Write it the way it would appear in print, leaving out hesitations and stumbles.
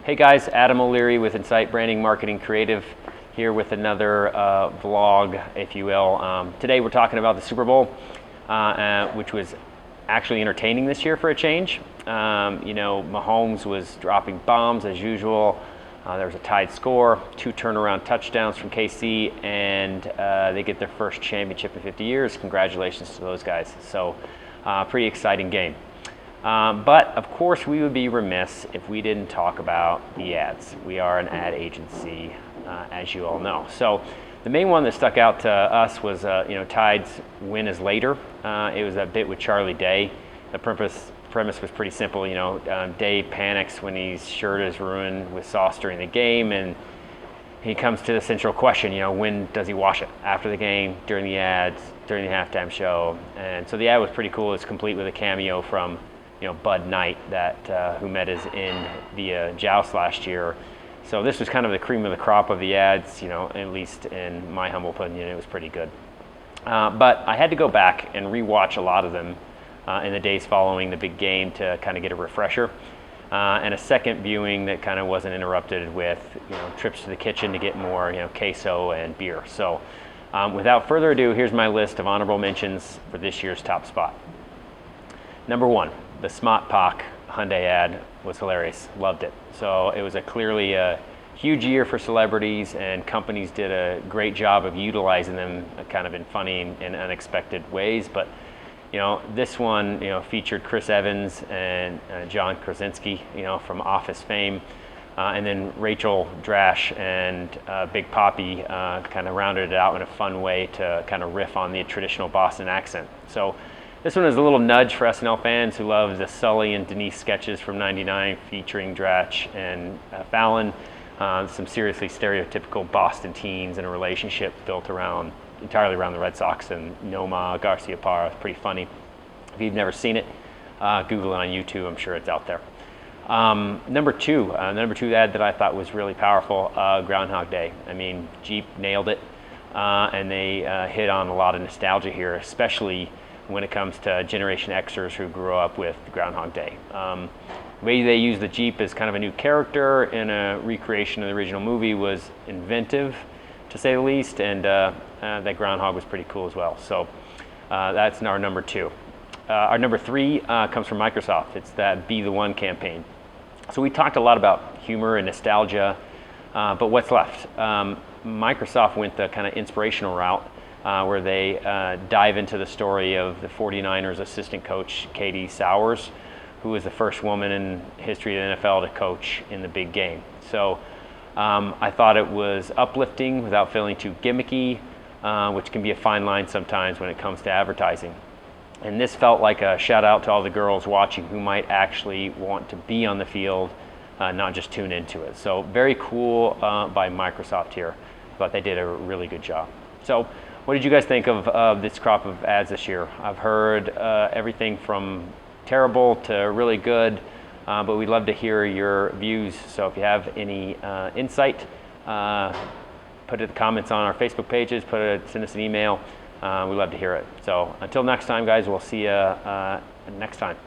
Hey guys, Adam O'Leary with Insight Branding Marketing Creative here with another vlog, if you will. Today we're talking about the Super Bowl, which was actually entertaining this year for a change. Mahomes was dropping bombs as usual. There was a tied score, 2 turnaround touchdowns from KC, and they get their first championship in 50 years. Congratulations to those guys. So, pretty exciting game. But of course we would be remiss if we didn't talk about the ads. We are an ad agency, as you all know. So the main one that stuck out to us was, Tide's Win is Later. It was a bit with Charlie Day. The premise was pretty simple. Day panics when his shirt is ruined with sauce during the game, and he comes to the central question, when does he wash it? After the game, during the ads, during the halftime show. And so the ad was pretty cool. It's complete with a cameo from Bud Knight, who met us in the Joust last year. So this was kind of the cream of the crop of the ads, at least in my humble opinion, it was pretty good. But I had to go back and rewatch a lot of them in the days following the big game to kind of get a refresher. And a second viewing that kind of wasn't interrupted with trips to the kitchen to get more queso and beer. So without further ado, here's my list of honorable mentions for this year's top spot. Number 1. The Smart Pack Hyundai ad was hilarious. Loved it. So it was clearly a huge year for celebrities, and companies did a great job of utilizing them kind of in funny and unexpected ways. But this one featured Chris Evans and John Krasinski from Office fame, and then Rachel Drash and Big Papi kind of rounded it out in a fun way to kind of riff on the traditional Boston accent. So this one is a little nudge for SNL fans who love the Sully and Denise sketches from '99 featuring Dratch and Fallon. Some seriously stereotypical Boston teens in a relationship built entirely around the Red Sox and Noma Garcia-Parra. Pretty funny. If you've never seen it, Google it on YouTube. I'm sure it's out there. Number two ad that I thought was really powerful, Groundhog Day. I mean, Jeep nailed it, and they hit on a lot of nostalgia here, especially when it comes to Generation Xers who grew up with Groundhog Day. The way they used the Jeep as kind of a new character in a recreation of the original movie was inventive, to say the least, and that Groundhog was pretty cool as well. So that's our number 2. Our number 3 comes from Microsoft. It's that Be the One campaign. So we talked a lot about humor and nostalgia, but what's left? Microsoft went the kind of inspirational route, where they dive into the story of the 49ers assistant coach, Katie Sowers, who was the first woman in history of the NFL to coach in the big game. So I thought it was uplifting without feeling too gimmicky, which can be a fine line sometimes when it comes to advertising. And this felt like a shout out to all the girls watching who might actually want to be on the field, not just tune into it. So very cool by Microsoft here. I thought they did a really good job. So what did you guys think of this crop of ads this year? I've heard everything from terrible to really good, but we'd love to hear your views. So if you have any insight, put it in the comments on our Facebook pages, send us an email. We'd love to hear it. So until next time, guys, we'll see you next time.